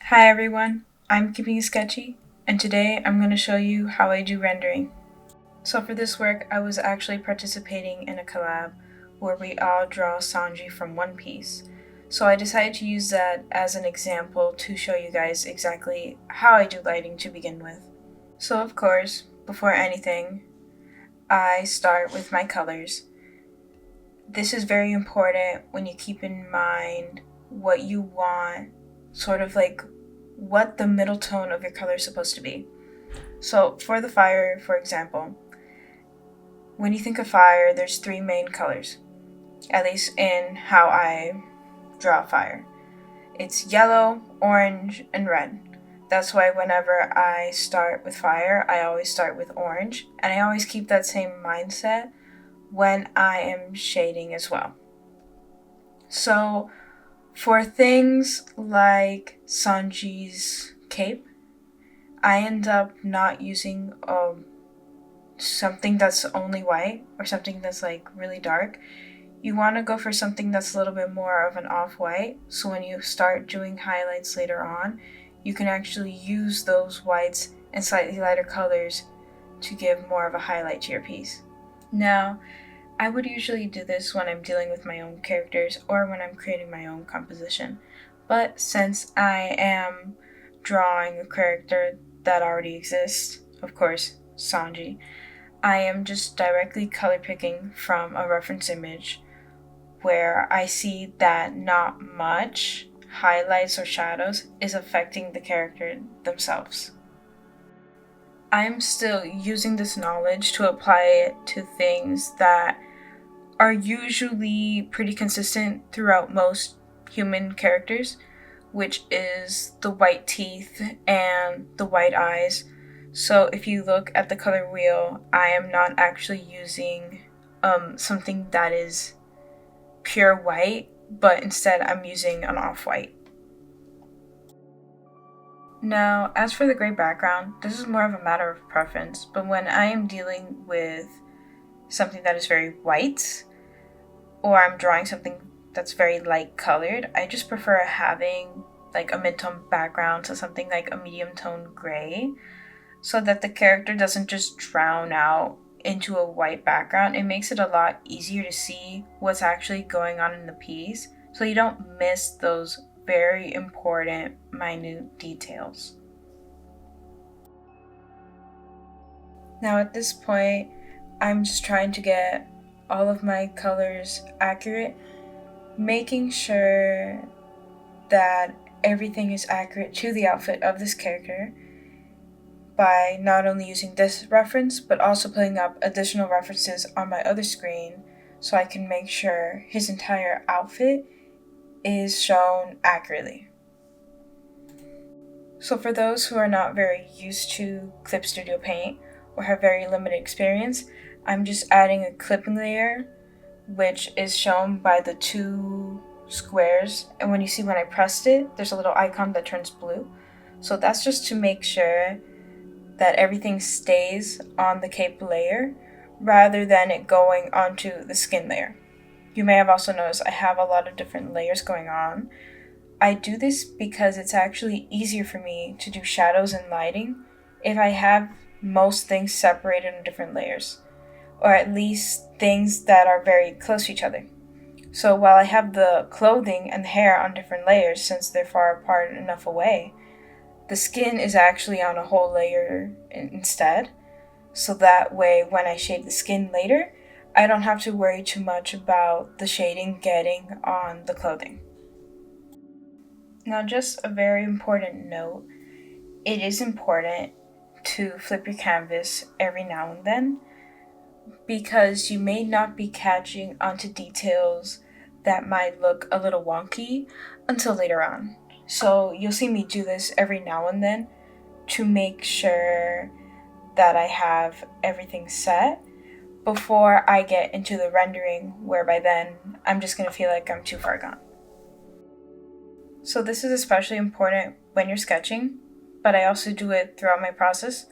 Hi everyone, I'm Keeping It Sketchy, and today I'm going to show you how I do rendering. So for this work, I was actually participating in a collab where we all draw Sanji from One Piece. So I decided to use that as an example to show you guys exactly how I do lighting to begin with. So of course, before anything, I start with my colors. This is very important when you keep in mind what you want, sort of like what the middle tone of your color is supposed to be. So for the fire, for example, when you think of fire, there's three main colors, at least in how I draw fire. It's yellow, orange, and red. That's why whenever I start with fire, I always start with orange, and I always keep that same mindset when I am shading as well. So for things like Sanji's cape, I end up not using something that's only white or something that's like really dark. You want to go for something that's a little bit more of an off-white, so when you start doing highlights later on, you can actually use those whites and slightly lighter colors to give more of a highlight to your piece. Now, I would usually do this when I'm dealing with my own characters or when I'm creating my own composition, but since I am drawing a character that already exists, of course, Sanji, I am just directly color picking from a reference image where I see that not much highlights or shadows is affecting the character themselves. I'm still using this knowledge to apply it to things that are usually pretty consistent throughout most human characters, which is the white teeth and the white eyes. So if you look at the color wheel, I am not actually using something that is pure white, but instead I'm using an off-white. Now, as for the gray background, this is more of a matter of preference, but when I am dealing with something that is very white, or I'm drawing something that's very light colored, I just prefer having like a mid-tone background to something like a medium tone gray, so that the character doesn't just drown out into a white background. It makes it a lot easier to see what's actually going on in the piece, so you don't miss those very important minute details. Now at this point, I'm just trying to get all of my colors accurate, making sure that everything is accurate to the outfit of this character by not only using this reference, but also putting up additional references on my other screen so I can make sure his entire outfit is shown accurately. So for those who are not very used to Clip Studio Paint or have very limited experience, I'm just adding a clipping layer, which is shown by the two squares, and when I pressed it, there's a little icon that turns blue. So that's just to make sure that everything stays on the cape layer rather than it going onto the skin layer. You may have also noticed I have a lot of different layers going on. I do this because it's actually easier for me to do shadows and lighting if I have most things separated in different layers, or at least things that are very close to each other. So while I have the clothing and the hair on different layers, since they're far apart enough away, the skin is actually on a whole layer instead. So that way, when I shade the skin later, I don't have to worry too much about the shading getting on the clothing. Now, just a very important note, it is important to flip your canvas every now and then, because you may not be catching onto details that might look a little wonky until later on. So you'll see me do this every now and then to make sure that I have everything set before I get into the rendering, where by then I'm just going to feel like I'm too far gone. So this is especially important when you're sketching, but I also do it throughout my process.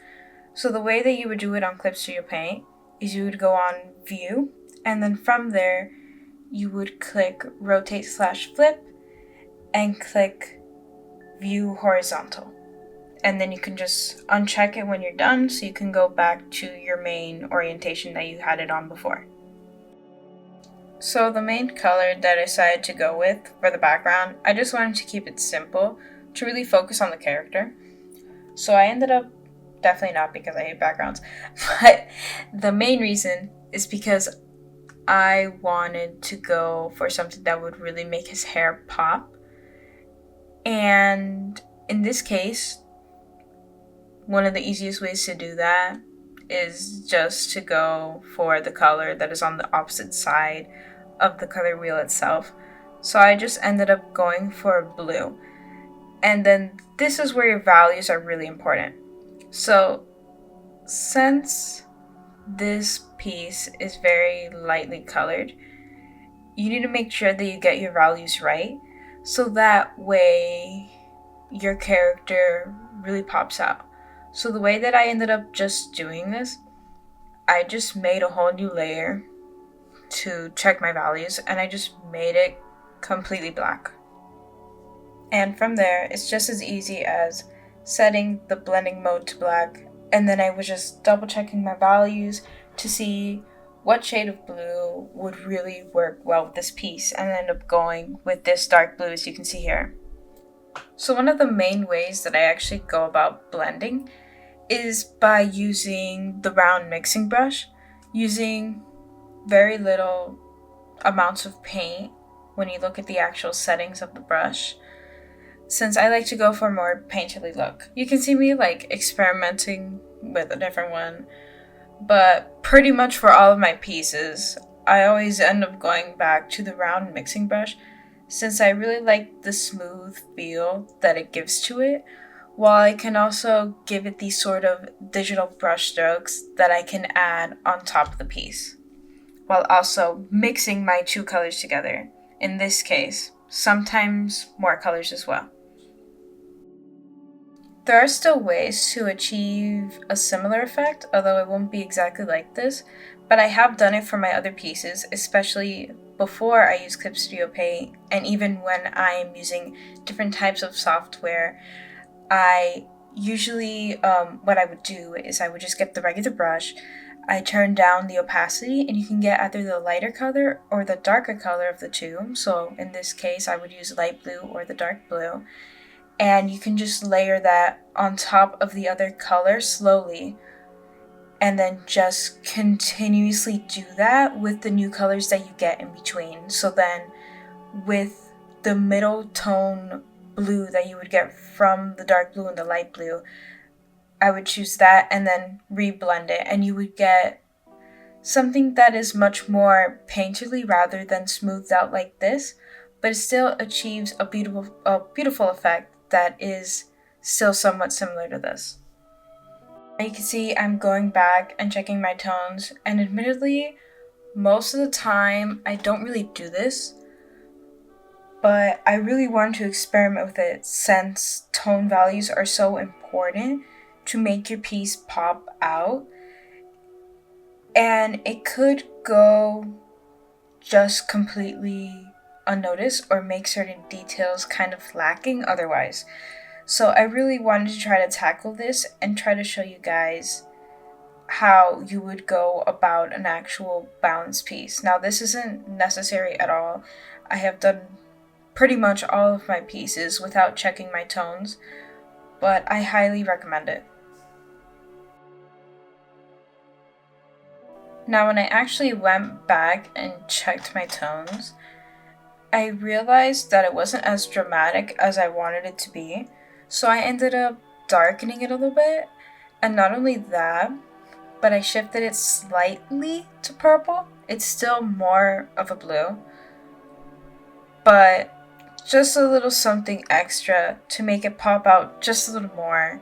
So the way that you would do it on Clip Studio Paint is you would go on View, and then from there you would click Rotate/Flip and click view horizontal. And then you can just uncheck it when you're done so you can go back to your main orientation that you had it on before. So the main color that I decided to go with for the background, I just wanted to keep it simple to really focus on the character. So I ended up, definitely not because I hate backgrounds, but the main reason is because I wanted to go for something that would really make his hair pop. And in this case, one of the easiest ways to do that is just to go for the color that is on the opposite side of the color wheel itself. So I just ended up going for blue. And then this is where your values are really important. So since this piece is very lightly colored, you need to make sure that you get your values right so that way your character really pops out. So the way that I ended up just doing this, I just made a whole new layer to check my values, and I just made it completely black. And from there, it's just as easy as setting the blending mode to black, and then I was just double checking my values to see what shade of blue would really work well with this piece, and I ended up going with this dark blue as you can see here. So one of the main ways that I actually go about blending is by using the round mixing brush, using very little amounts of paint when you look at the actual settings of the brush, since I like to go for a more painterly look. You can see me like experimenting with a different one, but pretty much for all of my pieces, I always end up going back to the round mixing brush since I really like the smooth feel that it gives to it, while I can also give it these sort of digital brush strokes that I can add on top of the piece, while also mixing my two colors together. In this case, sometimes more colors as well. There are still ways to achieve a similar effect, although it won't be exactly like this, but I have done it for my other pieces, especially before I use Clip Studio Paint, and even when I am using different types of software. I usually, what I would do is I would just get the regular brush, I turn down the opacity, and you can get either the lighter color or the darker color of the two. So in this case, I would use light blue or the dark blue. And you can just layer that on top of the other color slowly, and then just continuously do that with the new colors that you get in between. So then with the middle tone blue that you would get from the dark blue and the light blue, I would choose that and then reblend it, and you would get something that is much more painterly rather than smoothed out like this, but it still achieves a beautiful effect that is still somewhat similar to this. You can see I'm going back and checking my tones, and admittedly, most of the time I don't really do this, but I really wanted to experiment with it since tone values are so important to make your piece pop out. And it could go just completely unnoticed or make certain details kind of lacking otherwise. So I really wanted to try to tackle this and try to show you guys how you would go about an actual balanced piece. Now this isn't necessary at all. I have done pretty much all of my pieces without checking my tones, but I highly recommend it. Now when I actually went back and checked my tones, I realized that it wasn't as dramatic as I wanted it to be, so I ended up darkening it a little bit, and not only that, but I shifted it slightly to purple. It's still more of a blue, but just a little something extra to make it pop out just a little more,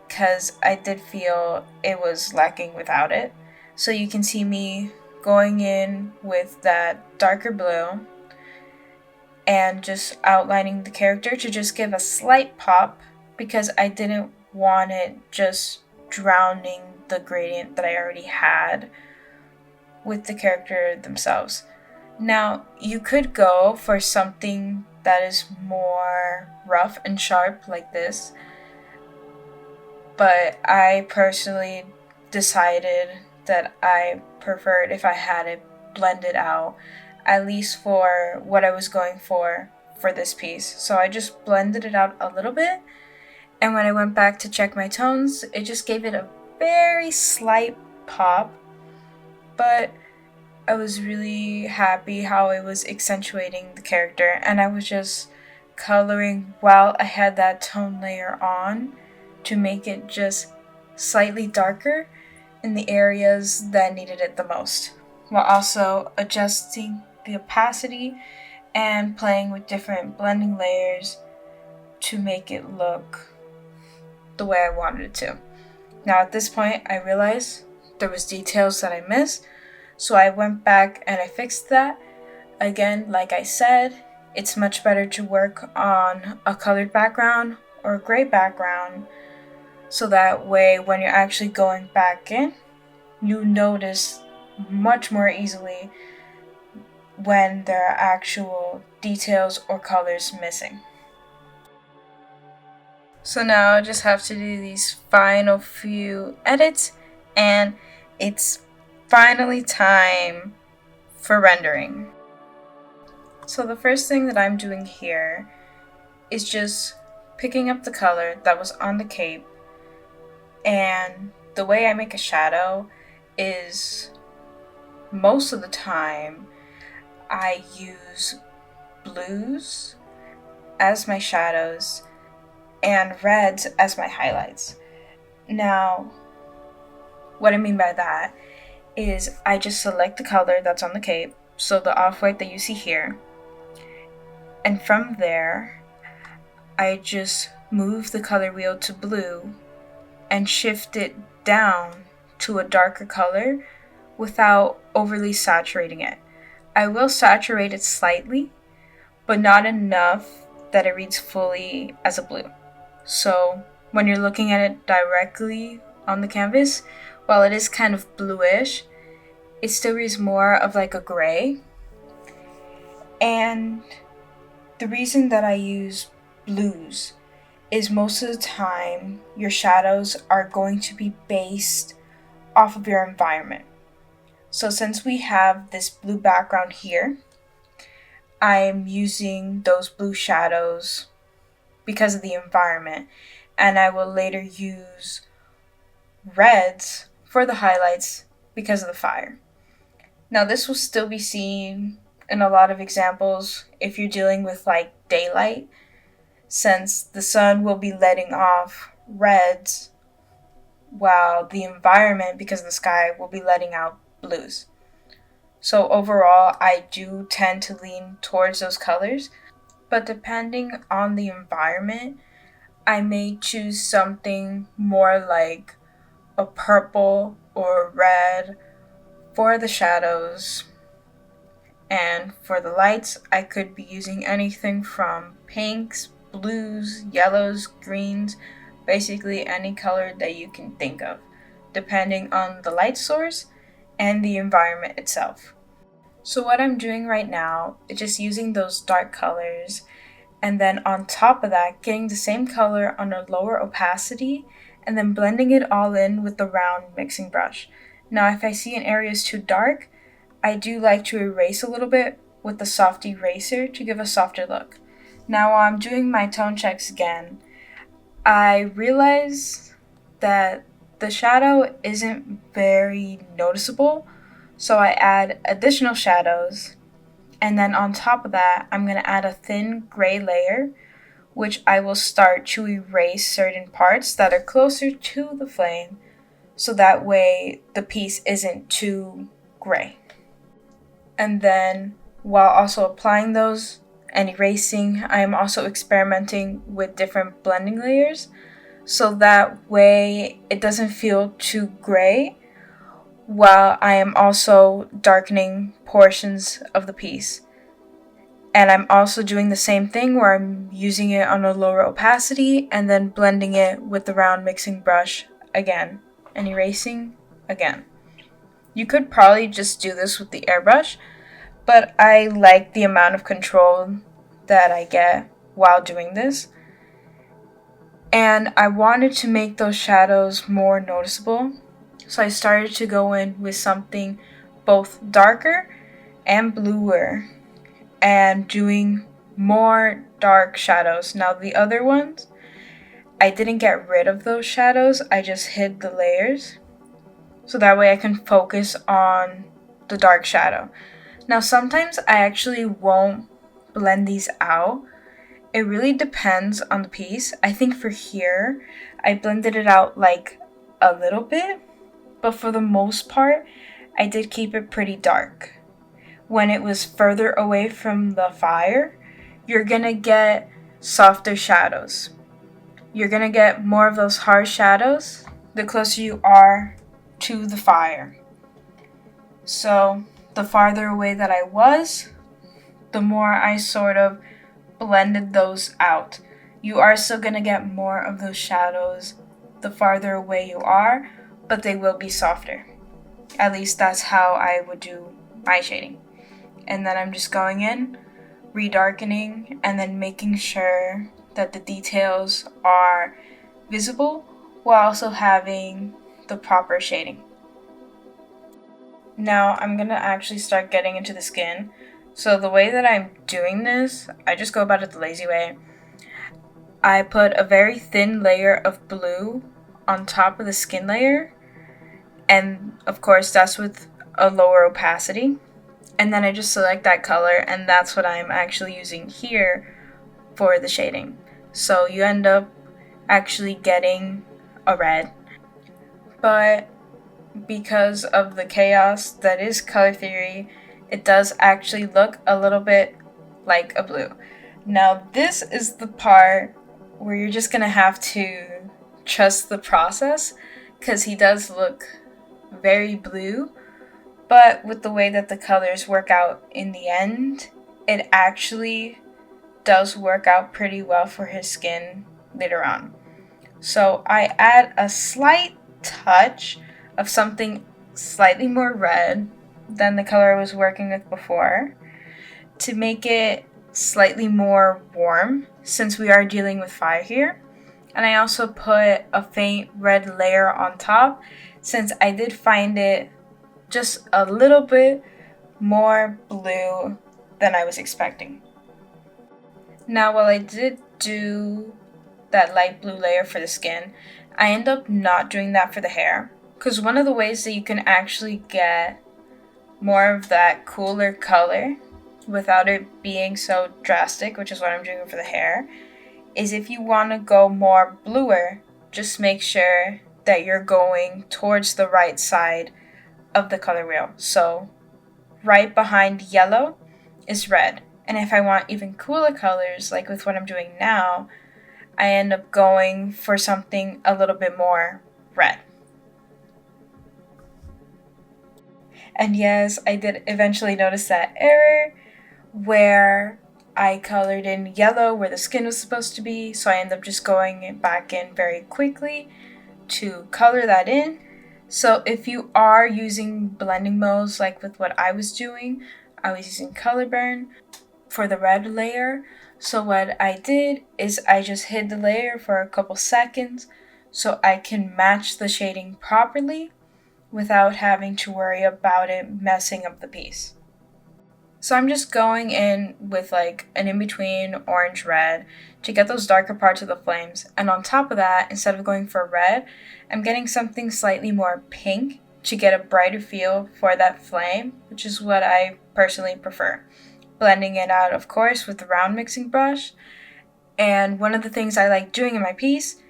because I did feel it was lacking without it. So you can see me going in with that darker blue and just outlining the character to just give a slight pop, because I didn't want it just drowning the gradient that I already had with the character themselves. Now, you could go for something that is more rough and sharp like this. But I personally decided that I preferred if I had it blended out, at least for what I was going for this piece. So I just blended it out a little bit, and when I went back to check my tones, it just gave it a very slight pop, but I was really happy how it was accentuating the character, and I was just coloring while I had that tone layer on to make it just slightly darker in the areas that needed it the most, while also adjusting the opacity and playing with different blending layers to make it look the way I wanted it to. Now at this point, I realized there was details that I missed, so I went back and I fixed that. Again, like I said, it's much better to work on a colored background or a gray background, so that way when you're actually going back in, you notice much more easily when there are actual details or colors missing. So now I just have to do these final few edits, and it's finally time for rendering. So the first thing that I'm doing here is just picking up the color that was on the cape, and the way I make a shadow is most of the time I use blues as my shadows and reds as my highlights. Now, what I mean by that is I just select the color that's on the cape, so the off-white that you see here, and from there I just move the color wheel to blue and shift it down to a darker color without overly saturating it. I will saturate it slightly, but not enough that it reads fully as a blue. So when you're looking at it directly on the canvas, while it is kind of bluish, it still reads more of like a gray. And the reason that I use blues is most of the time your shadows are going to be based off of your environment. So since we have this blue background here, I'm using those blue shadows because of the environment, and I will later use reds for the highlights because of the fire. Now this will still be seen in a lot of examples if you're dealing with like daylight, since the sun will be letting off reds while the environment, because of the sky, will be letting out blues. So overall, I do tend to lean towards those colors, but depending on the environment, I may choose something more like a purple or red for the shadows. And for the lights, I could be using anything from pinks, blues, yellows, greens, basically any color that you can think of, depending on the light source and the environment itself. So what I'm doing right now is just using those dark colors, and then on top of that, getting the same color on a lower opacity, and then blending it all in with the round mixing brush. Now if I see an area is too dark, I do like to erase a little bit with the soft eraser to give a softer look. Now while I'm doing my tone checks again, I realize that the shadow isn't very noticeable, so I add additional shadows, and then on top of that, I'm going to add a thin gray layer, which I will start to erase certain parts that are closer to the flame, so that way the piece isn't too gray. And then while also applying those and erasing, I am also experimenting with different blending layers, so that way it doesn't feel too gray, while I am also darkening portions of the piece. And I'm also doing the same thing where I'm using it on a lower opacity and then blending it with the round mixing brush again and erasing again. You could probably just do this with the airbrush, but I like the amount of control that I get while doing this. And I wanted to make those shadows more noticeable, so I started to go in with something both darker and bluer and doing more dark shadows. Now the other ones, I didn't get rid of those shadows, I just hid the layers so that way I can focus on the dark shadow. Now sometimes I actually won't blend these out. It really depends on the piece. I think for here, I blended it out like a little bit, but for the most part, I did keep it pretty dark. When it was further away from the fire, you're gonna get softer shadows. You're gonna get more of those hard shadows the closer you are to the fire. So the farther away that I was, the more I sort of blended those out. You are still gonna get more of those shadows the farther away you are, but they will be softer. At least that's how I would do my shading. And then I'm just going in, redarkening, and then making sure that the details are visible while also having the proper shading. Now I'm gonna actually start getting into the skin. So the way that I'm doing this, I just go about it the lazy way. I put a very thin layer of blue on top of the skin layer, and of course that's with a lower opacity. And then I just select that color, and that's what I'm actually using here for the shading. So you end up actually getting a red. But because of the chaos that is color theory, it does actually look a little bit like a blue. Now this is the part where you're just gonna have to trust the process, because he does look very blue, but with the way that the colors work out in the end, it actually does work out pretty well for his skin later on. So I add a slight touch of something slightly more red than the color I was working with before to make it slightly more warm, since we are dealing with fire here. And I also put a faint red layer on top, since I did find it just a little bit more blue than I was expecting. Now while I did do that light blue layer for the skin, I end up not doing that for the hair, because one of the ways that you can actually get more of that cooler color without it being so drastic, which is what I'm doing for the hair, is if you want to go more bluer, just make sure that you're going towards the right side of the color wheel. So right behind yellow is red. And if I want even cooler colors, like with what I'm doing now, I end up going for something a little bit more red. And yes, I did eventually notice that error where I colored in yellow where the skin was supposed to be, so I end up just going back in very quickly to color that in. So if you are using blending modes like with what I was doing, I was using color burn for the red layer. So what I did is I just hid the layer for a couple seconds so I can match the shading properly without having to worry about it messing up the piece. So I'm just going in with like an in-between orange red to get those darker parts of the flames. And on top of that, instead of going for red, I'm getting something slightly more pink to get a brighter feel for that flame, which is what I personally prefer. Blending it out, of course, with the round mixing brush. And one of the things I like doing in my piece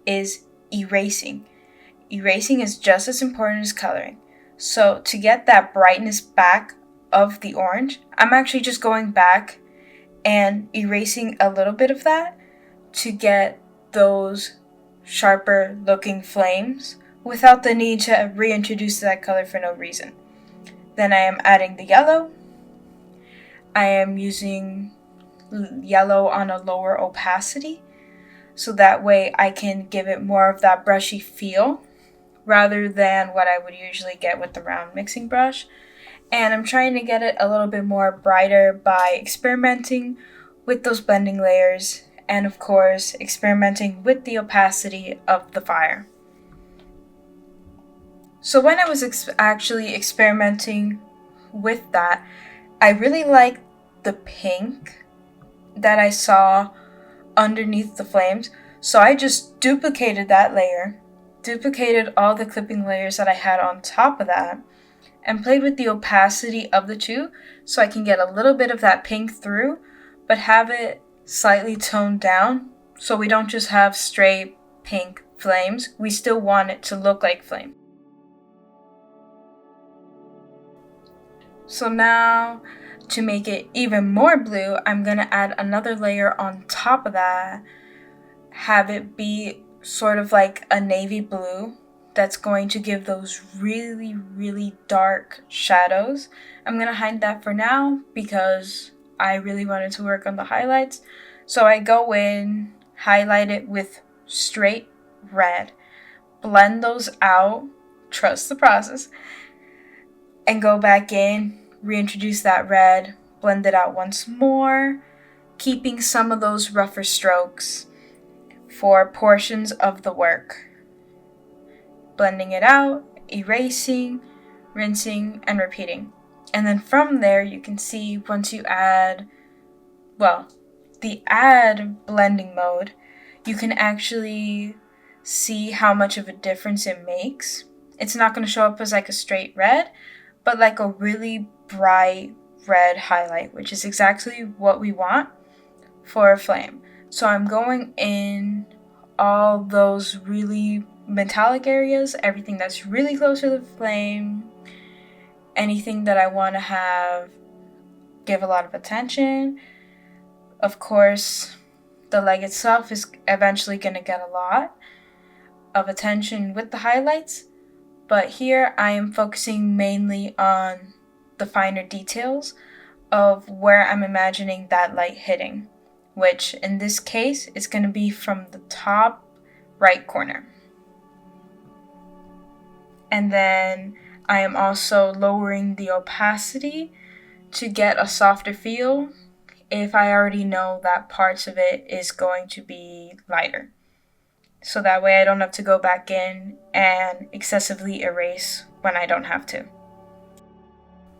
is erasing. Erasing is just as important as coloring. So to get that brightness back of the orange, I'm actually just going back and erasing a little bit of that to get those sharper looking flames without the need to reintroduce that color for no reason. Then I am adding the yellow. I am using yellow on a lower opacity, so that way I can give it more of that brushy feel rather than what I would usually get with the round mixing brush. And I'm trying to get it a little bit more brighter by experimenting with those blending layers, and of course, experimenting with the opacity of the fire. So when I was actually experimenting with that, I really liked the pink that I saw underneath the flames. So I just duplicated that layer, duplicated all the clipping layers that I had on top of that, and played with the opacity of the two so I can get a little bit of that pink through, but have it slightly toned down so we don't just have straight pink flames. We still want it to look like flame. So now, to make it even more blue, I'm going to add another layer on top of that, have it be sort of like a navy blue that's going to give those really, really dark shadows. I'm going to hide that for now because I really wanted to work on the highlights. So I go in, highlight it with straight red, blend those out, trust the process, and go back in, reintroduce that red, blend it out once more, keeping some of those rougher strokes for portions of the work. Blending it out, erasing, rinsing, and repeating. And then from there, you can see once you add, the add blending mode, you can actually see how much of a difference it makes. It's not going to show up as like a straight red, but like a really bright red highlight, which is exactly what we want for a flame. So I'm going in all those really metallic areas, everything that's really close to the flame, anything that I want to give a lot of attention. Of course, the leg itself is eventually going to get a lot of attention with the highlights, but here I am focusing mainly on the finer details of where I'm imagining that light hitting, which in this case is going to be from the top right corner. And then I am also lowering the opacity to get a softer feel if I already know that parts of it is going to be lighter. So that way I don't have to go back in and excessively erase when I don't have to.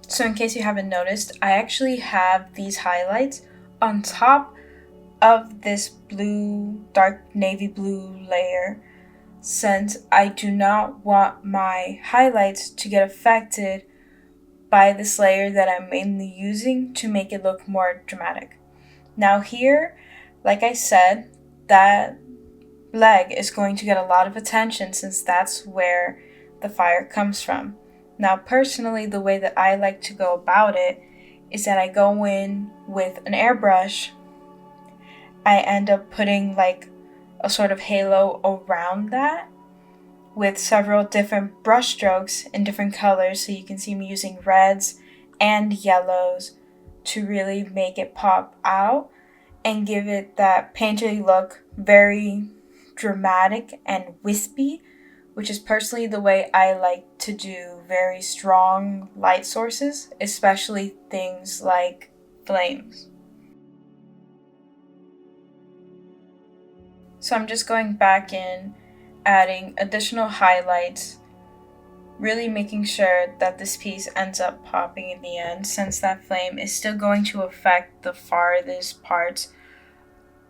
So in case you haven't noticed, I actually have these highlights on top of this blue, dark navy blue layer, since I do not want my highlights to get affected by this layer that I'm mainly using to make it look more dramatic. Now here, like I said, that leg is going to get a lot of attention since that's where the fire comes from. Now personally, the way that I like to go about it is that I go in with an airbrush. I end up putting like a sort of halo around that with several different brush strokes in different colors, so you can see me using reds and yellows to really make it pop out and give it that painterly look, very dramatic and wispy, which is personally the way I like to do very strong light sources, especially things like flames. So I'm just going back in, adding additional highlights, really making sure that this piece ends up popping in the end, since that flame is still going to affect the farthest parts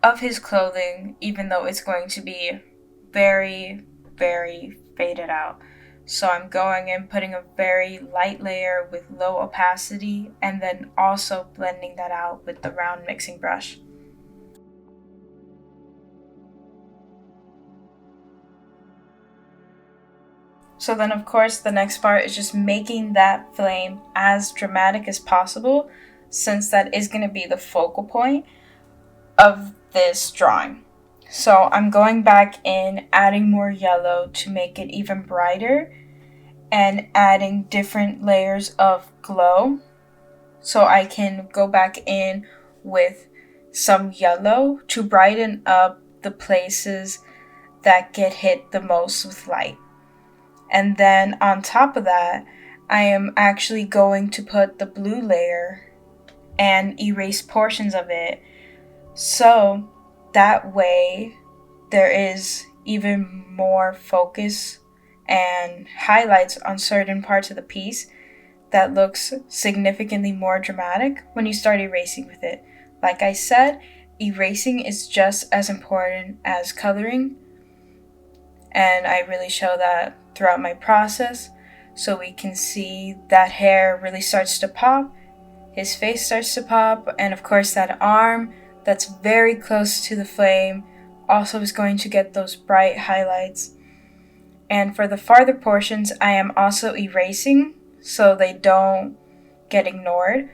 of his clothing, even though it's going to be very, very faded out. So I'm going in, putting a very light layer with low opacity, and then also blending that out with the round mixing brush. So then, of course, the next part is just making that flame as dramatic as possible, since that is going to be the focal point of this drawing. So I'm going back in, adding more yellow to make it even brighter, and adding different layers of glow. So I can go back in with some yellow to brighten up the places that get hit the most with light. And then on top of that, I am actually going to put the blue layer and erase portions of it So that way there is even more focus and highlights on certain parts of the piece that looks significantly more dramatic when you start erasing with it. Like I said, erasing is just as important as coloring, and I really show that throughout my process. So we can see that hair really starts to pop, his face starts to pop, and of course that arm that's very close to the flame also is going to get those bright highlights. And for the farther portions, I am also erasing so they don't get ignored,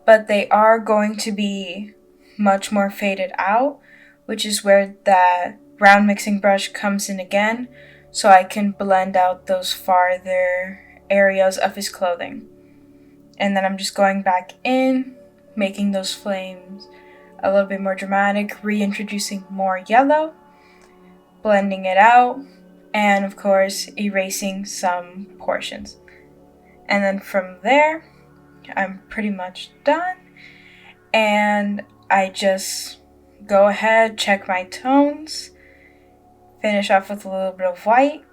but they are going to be much more faded out, which is where that round mixing brush comes in again, so I can blend out those farther areas of his clothing. And then I'm just going back in, making those flames a little bit more dramatic, reintroducing more yellow, blending it out, and of course erasing some portions. And then from there, I'm pretty much done, and I just go ahead, check my tones, finish off with a little bit of white,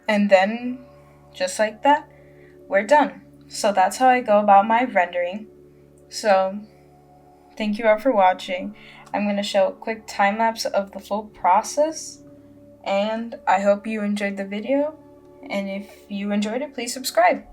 and then just like that, we're done. So that's how I go about my rendering. So thank you all for watching. I'm going to show a quick time lapse of the full process, and I hope you enjoyed the video, and if you enjoyed it, please subscribe.